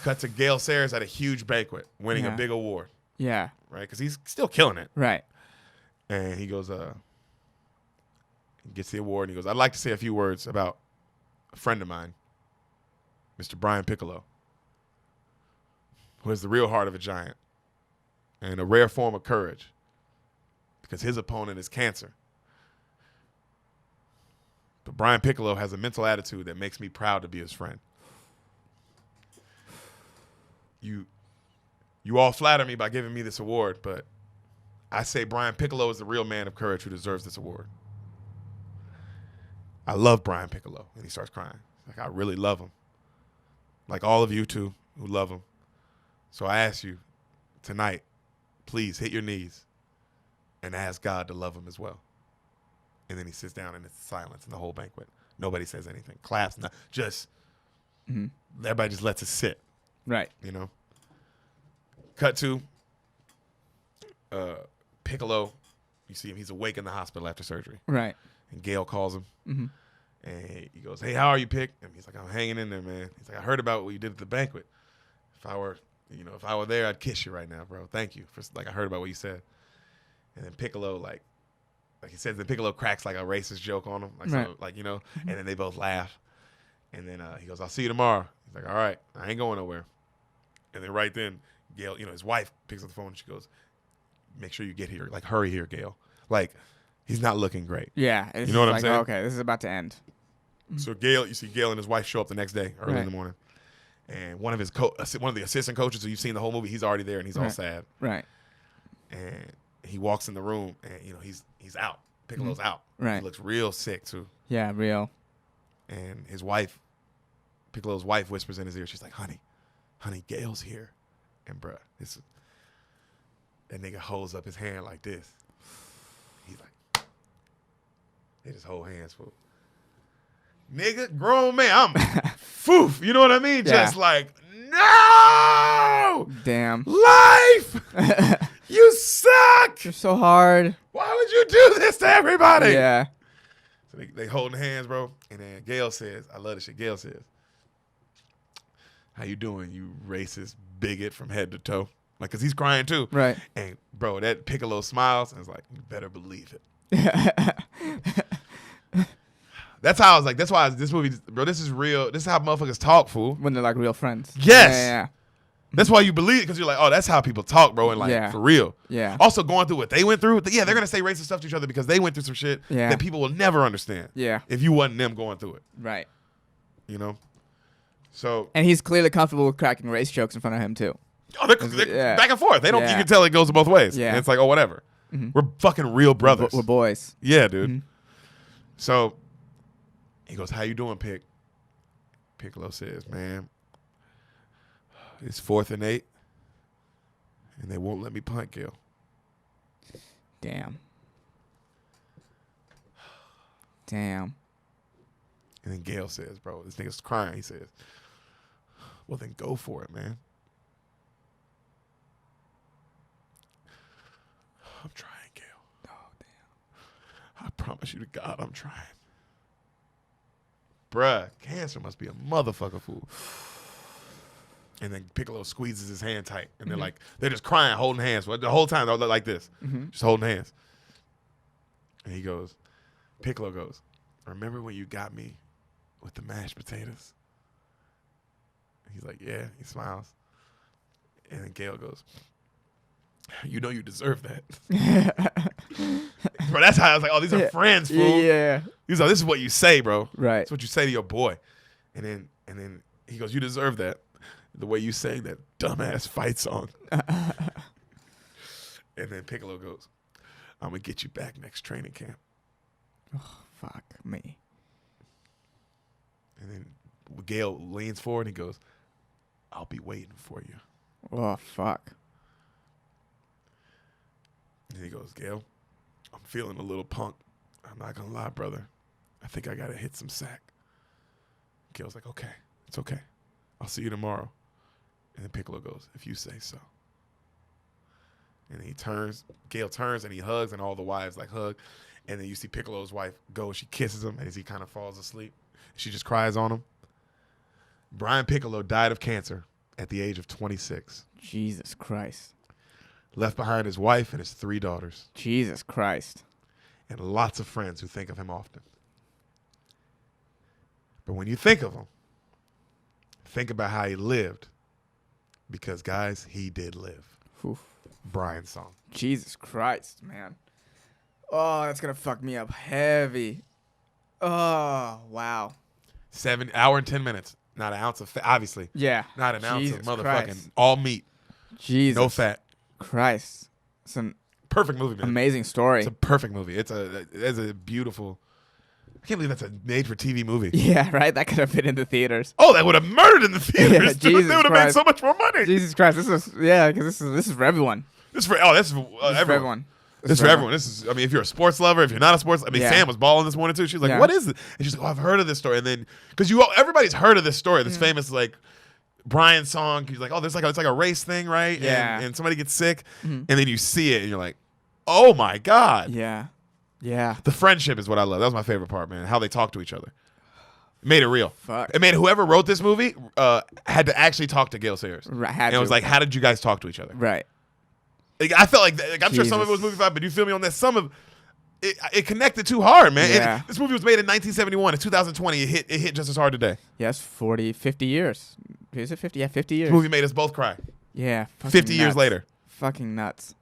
Cut to Gale Sayers at a huge banquet, winning a big award. Yeah. Right? Because he's still killing it. Right. And he goes, he gets the award, and he goes, I'd like to say a few words about a friend of mine, Mr. Brian Piccolo, who has the real heart of a giant and a rare form of courage because his opponent is cancer. But Brian Piccolo has a mental attitude that makes me proud to be his friend. You all flatter me by giving me this award, but I say Brian Piccolo is the real man of courage who deserves this award. I love Brian Piccolo. And he starts crying. Like, I really love him. Like all of you too who love him. So I ask you tonight, please hit your knees and ask God to love him as well. And then he sits down and it's silence in the whole banquet. Nobody says anything. Claps, just everybody just lets it sit. Right. You know? Cut to Piccolo. You see him. He's awake in the hospital after surgery. Right. And Gale calls him. Mm-hmm. And he goes, hey, how are you, Pick? And he's like, I'm hanging in there, man. He's like, I heard about what you did at the banquet. If I were there, I'd kiss you right now, bro. Thank you. I heard about what you said. And then Piccolo, like he says, then Piccolo cracks like a racist joke on him. Right. And then they both laugh. And then he goes, I'll see you tomorrow. He's like, all right, I ain't going nowhere. And then right then, Gale, his wife picks up the phone and she goes, make sure you get here. Like, hurry here, Gale. Like, he's not looking great. Yeah. You know what I'm saying? Okay, this is about to end. So you see Gale and his wife show up the next day, early in the morning. And one of the assistant coaches who you've seen the whole movie, he's already there and he's all sad. Right. And he walks in the room and, he's out. Piccolo's out. Right. He looks real sick too. Yeah, real. And Piccolo's wife whispers in his ear, she's like, honey, Gale's here. And bruh, that nigga holds up his hand like this. He's like, they just hold hands, fool. Nigga, grown man, I'm foof. You know what I mean? Yeah. Just like, no! Damn. Life! You suck! You're so hard. Why would you do this to everybody? Yeah. So they holding hands, bro. And then Gale says, I love this shit. Gale says, how you doing, you racist bigot from head to toe? Like, because he's crying too. Right. And, bro, that Piccolo smiles and is like, you better believe it. That's how I was like, that's why this movie, bro, this is real. This is how motherfuckers talk, fool. When they're like real friends. Yes. Yeah. That's why you believe it, because you're like, oh, that's how people talk, bro, and like, for real. Yeah. Also, going through what they went through, yeah, they're going to say racist stuff to each other because they went through some shit Yeah. that people will never understand. Yeah. If you wasn't them going through it. Right. You know? So. And he's clearly comfortable with cracking race jokes in front of him, too. Oh, they're back and forth. They don't. Yeah. You can tell it goes both ways. Yeah. And it's like, oh, whatever. Mm-hmm. We're fucking real brothers. We're boys. Yeah, dude. Mm-hmm. So he goes, how you doing, Pick? Piccolo says, man, it's 4th and 8, and they won't let me punt, Gale. Damn. Damn. And then Gale says, bro, this nigga's crying. He says, well, then go for it, man. I'm trying, Gale. Oh, damn. I promise you to God, I'm trying. Bruh, cancer must be a motherfucker, fool. And then Piccolo squeezes his hand tight. And they're just crying, holding hands. The whole time, they're like this. Mm-hmm. Just holding hands. And Piccolo goes, remember when you got me with the mashed potatoes? He's like, yeah. He smiles. And then Gale goes, you know you deserve that. Bro, that's how I was like, oh, these are friends, fool. Yeah. He's like, this is what you say, bro. Right. That's what you say to your boy. And then he goes, you deserve that. The way you sang that dumbass fight song. And then Piccolo goes, I'm going to get you back next training camp. Oh, fuck me. And then Gale leans forward and he goes, I'll be waiting for you. Oh, fuck. And he goes, Gale, I'm feeling a little punk. I'm not going to lie, brother. I think I got to hit some sack. Gale's like, okay, it's okay. I'll see you tomorrow. And then Piccolo goes, if you say so. And then Gale turns and he hugs, and all the wives like hug. And then you see Piccolo's wife go, she kisses him, and as he kind of falls asleep, she just cries on him. Brian Piccolo died of cancer at the age of 26. Jesus Christ. Left behind his wife and his 3 daughters, Jesus Christ. and lots of friends who think of him often. But when you think of him, think about how he lived. Because, guys, he did live. Oof. Brian's song. Jesus Christ, man. Oh, that's going to fuck me up heavy. Oh, wow. 7 hour and 10 minutes. Not an ounce of fat, obviously. Yeah. Not an ounce Jesus of motherfucking Christ. all meat. Jesus No fat. Christ. It's an Perfect movie, man. amazing story. It's a perfect movie. It's a beautiful. I can't believe that's a made-for-TV movie. Yeah, right? That could have been in the theaters. Oh, they would have murdered in the theaters. Yeah, dude. Jesus They would have made Christ. so much more money. Jesus Christ. Because this is for everyone. This is for This is everyone. for everyone. This is for everyone. This is. I mean, if you're a sports lover, if you're not a sports, Yeah. Sam was balling this morning too. She's like, Yeah. "What is it?" And she's like, "Oh, I've heard of this story." And then, because everybody's heard of this story, this famous like Brian song. He's like, "Oh, it's like a race thing, right?" Yeah. And somebody gets sick, Mhm. and then you see it, and you're like, "Oh my god!" Yeah. Yeah. The friendship is what I love. That was my favorite part, man. How they talk to each other. It made it real. Fuck. It made whoever wrote this movie had to actually talk to Gale Sayers. And it was like, how did you guys talk to each other? Right. Like, I felt like I'm sure some of it was movie vibe, but you feel me on that. Some of it connected too hard, man. Yeah. This movie was made in 1971. In 2020, it hit just as hard today. Yes, 40, 50 years. Is it 50? Yeah, 50 years. This movie made us both cry. Yeah. 50 fucking years nuts. later. Fucking nuts.